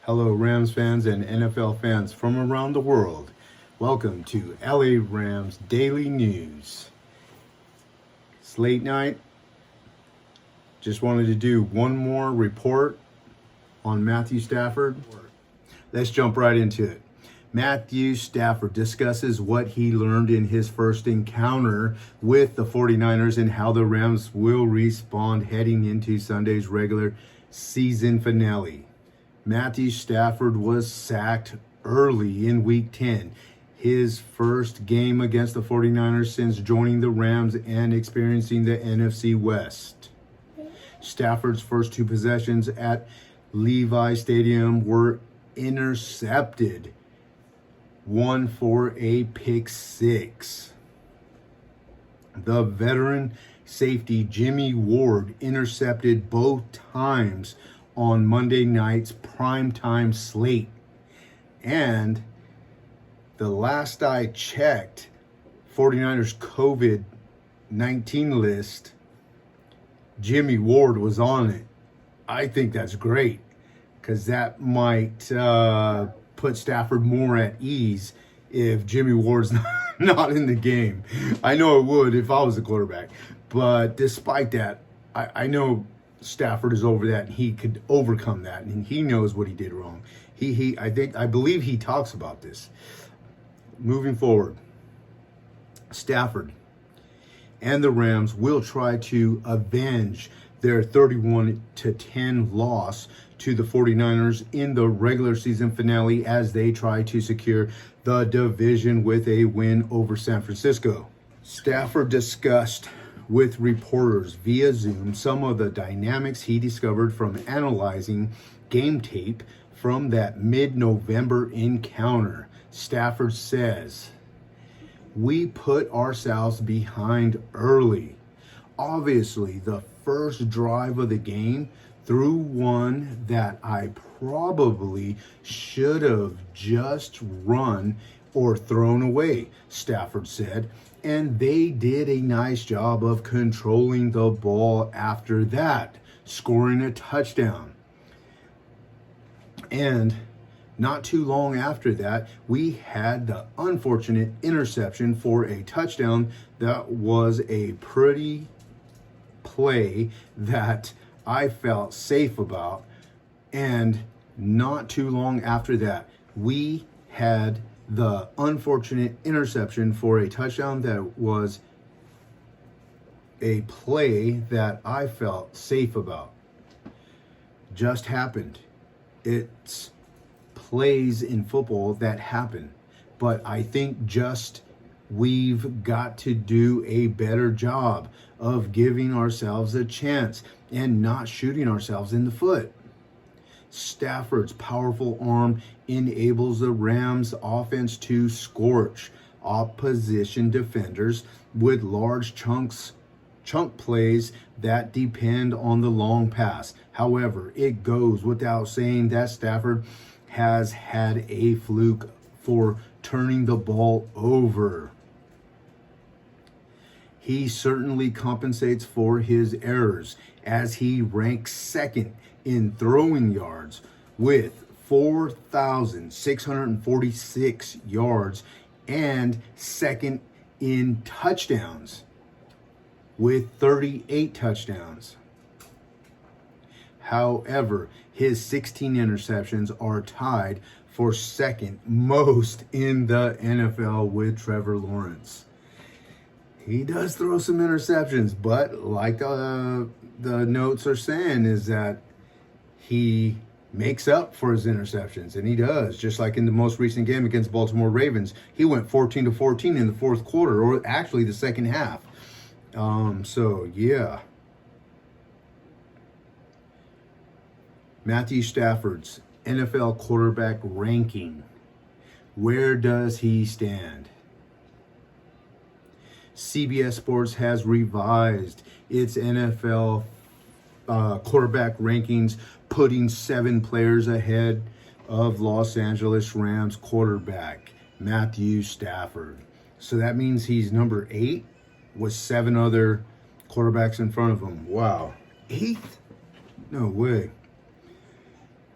Hello, Rams fans and NFL fans from around the world. Welcome to LA Rams Daily News. It's late night. Just wanted to do one more report on Matthew Stafford. Let's jump right into it. Matthew Stafford discusses what he learned in his first encounter with the 49ers and how the Rams will respond heading into Sunday's regular season finale. Matthew Stafford was sacked early in Week 10, his first game against the 49ers since joining the Rams and experiencing the NFC West. Stafford's first two possessions at Levi Stadium were intercepted, one for a pick six. The veteran safety Jimmy Ward intercepted both times on Monday night's primetime slate. And the last I checked, 49ers COVID-19 list, Jimmy Ward was on it. I think that's great because that might put Stafford more at ease if Jimmy Ward's not in the game. I know it would if I was the quarterback. But despite that, I know Stafford is over that and he could overcome that and he knows what he did wrong. I believe he talks about this. Moving forward, Stafford and the Rams will try to avenge their 31-10 loss to the 49ers in the regular season finale as they try to secure the division with a win over San Francisco. Stafford discussed with reporters via Zoom some of the dynamics he discovered from analyzing game tape from that mid-November encounter. Stafford says, "We put ourselves behind early. Obviously, the first drive of the game threw one that I probably should have just run or thrown away," Stafford said. And they did a nice job of controlling the ball after that, scoring a touchdown. And not too long after that, we had the unfortunate interception for a touchdown that was a pretty play that I felt safe about. And not too long after that, we had the unfortunate interception for a touchdown that was a play that I felt safe about. Just happened. It's plays in football that happen. But I think we've got to do a better job of giving ourselves a chance and not shooting ourselves in the foot. Stafford's powerful arm enables the Rams offense to scorch opposition defenders with large chunk plays that depend on the long pass. However, it goes without saying that Stafford has had a fluke for turning the ball over. He certainly compensates for his errors as he ranks second in throwing yards with 4,646 yards and second in touchdowns with 38 touchdowns. However, his 16 interceptions are tied for second most in the NFL with Trevor Lawrence. He does throw some interceptions, but like the notes are saying is that he makes up for his interceptions, and he does. Just like in the most recent game against Baltimore Ravens, he went 14-14 in the fourth quarter, or actually the second half. So yeah. Matthew Stafford's NFL quarterback ranking. Where does he stand? CBS Sports has revised its NFL quarterback rankings, putting 7 players ahead of Los Angeles Rams quarterback Matthew Stafford. So that means he's number 8 with 7 other quarterbacks in front of him. Wow. 8th? No way.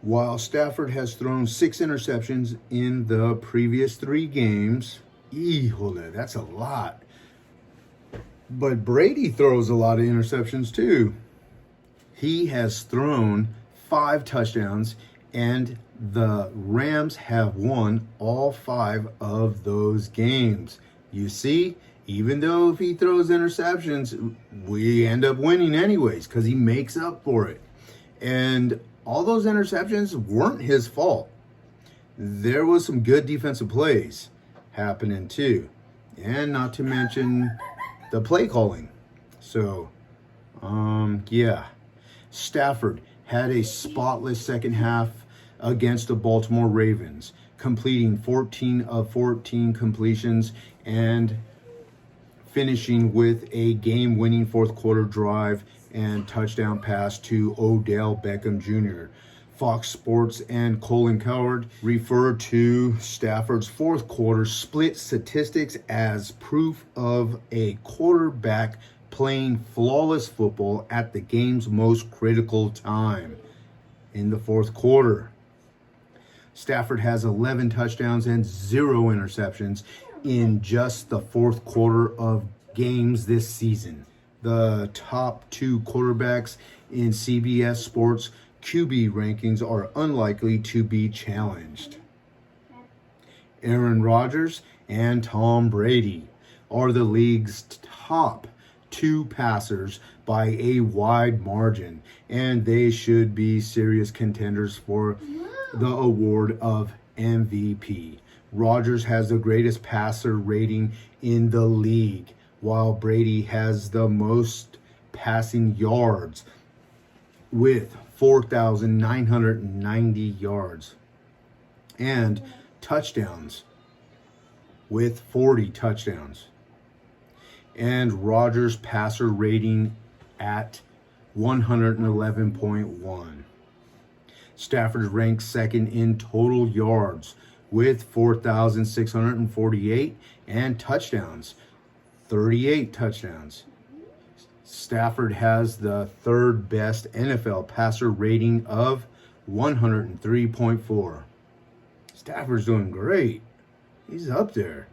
While Stafford has thrown 6 interceptions in the previous 3 games, híjole, that's a lot. But Brady throws a lot of interceptions too. He has thrown 5 touchdowns, and the Rams have won all 5 of those games. You see, even though if he throws interceptions, we end up winning anyways because he makes up for it. And all those interceptions weren't his fault. There was some good defensive plays happening too. And not to mention the play calling. So, yeah. Stafford had a spotless second half against the Baltimore Ravens, completing 14 of 14 completions and finishing with a game-winning fourth quarter drive and touchdown pass to Odell Beckham Jr. Fox Sports and Colin Cowherd refer to Stafford's fourth quarter split statistics as proof of a quarterback playing flawless football at the game's most critical time in the fourth quarter. Stafford has 11 touchdowns and 0 interceptions in just the fourth quarter of games this season. The top 2 quarterbacks in CBS Sports QB rankings are unlikely to be challenged. Aaron Rodgers and Tom Brady are the league's top 2 passers by a wide margin, and they should be serious contenders for the award of MVP. Rodgers has the greatest passer rating in the league, while Brady has the most passing yards with 4,990 yards and touchdowns with 40 touchdowns. And Rodgers' passer rating at 111.1. Stafford ranks second in total yards with 4,648 and touchdowns, 38 touchdowns. Stafford has the 3rd best NFL passer rating of 103.4. Stafford's doing great. He's up there.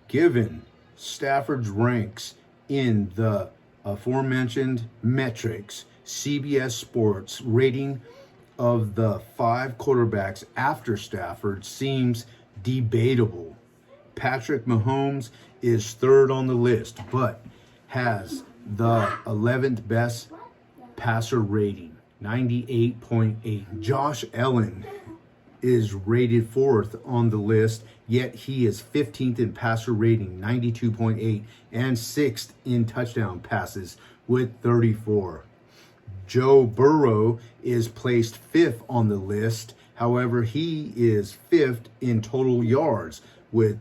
Given Stafford's ranks in the aforementioned metrics, CBS Sports rating of the 5 quarterbacks after Stafford seems debatable. Patrick Mahomes is 3rd on the list, but has the 11th best passer rating, 98.8. Josh Allen is rated 4th on the list, yet he is 15th in passer rating, 92.8, and 6th in touchdown passes with 34. Joe Burrow is placed 5th on the list. However, he is 5th in total yards with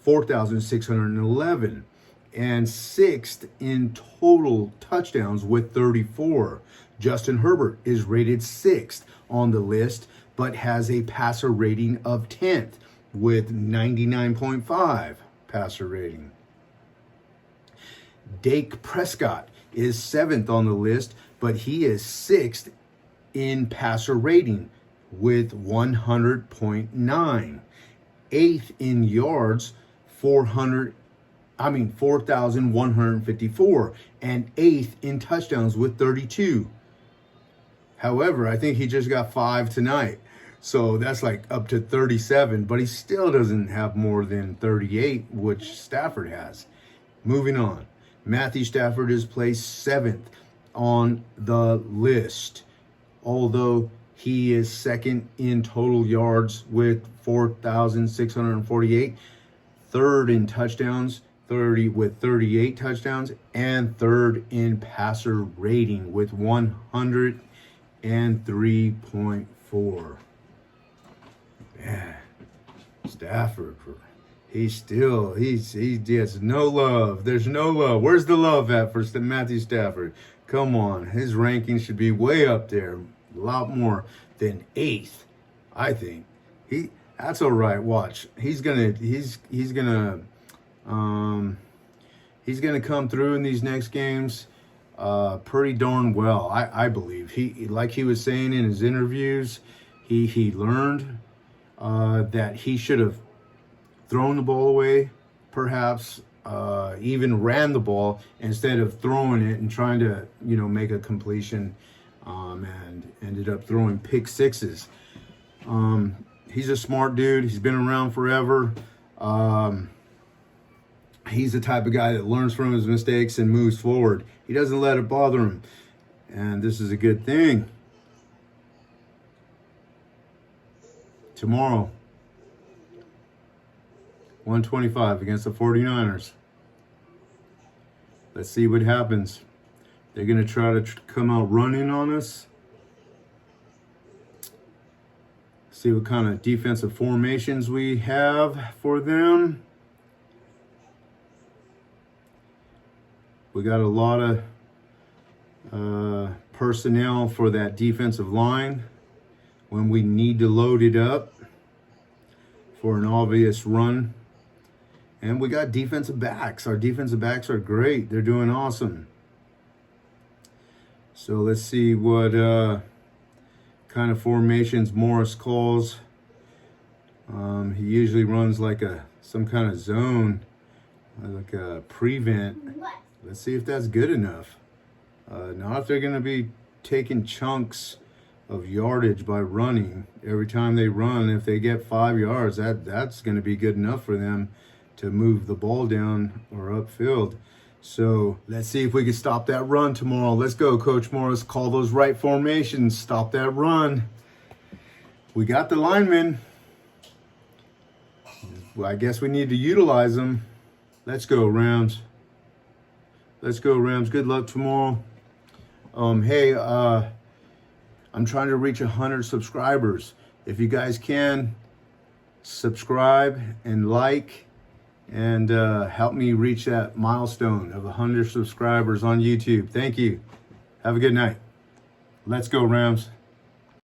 4,611 and 6th in total touchdowns with 34. Justin Herbert is rated 6th on the list, but has a passer rating of 10th with 99.5 passer rating. Dak Prescott is 7th on the list, but he is 6th in passer rating with 100.9. 8th in yards, 4,154, and 8th in touchdowns with 32. However, I think he just got 5 tonight. So that's like up to 37, but he still doesn't have more than 38, which Stafford has. Moving on. Matthew Stafford is placed 7th on the list, although he is 2nd in total yards with 4,648, 3rd in touchdowns, 38 touchdowns, and 3rd in passer rating with 103.4. Man, Stafford, he gets no love. There's no love. Where's the love at for Matthew Stafford? Come on, his ranking should be way up there, a lot more than 8th. I think that's all right. Watch, he's gonna come through in these next games. pretty darn well, I believe. Like he was saying in his interviews, he learned that he should have thrown the ball away, perhaps even ran the ball instead of throwing it and trying to, make a completion, and ended up throwing pick sixes. He's a smart dude. He's been around forever. He's the type of guy that learns from his mistakes and moves forward. He doesn't let it bother him. And this is a good thing. Tomorrow, 125 against the 49ers. Let's see what happens. They're going to try to come out running on us. See what kind of defensive formations we have for them. We got a lot of personnel for that defensive line when we need to load it up for an obvious run. And we got defensive backs. Our defensive backs are great. They're doing awesome. So let's see what kind of formations Morris calls. He usually runs like some kind of zone, like a prevent. Let's see if that's good enough. Not if they're going to be taking chunks of yardage by running every time they run. If they get 5 yards, that's going to be good enough for them to move the ball down or upfield. So let's see if we can stop that run tomorrow. Let's go, Coach Morris. Call those right formations. Stop that run. We got the linemen. Well, I guess we need to utilize them. Let's go, Rams. Let's go, Rams. Good luck tomorrow. Hey, I'm trying to reach 100 subscribers. If you guys can, subscribe and like, and help me reach that milestone of 100 subscribers on YouTube. Thank you. Have a good night. Let's go, Rams.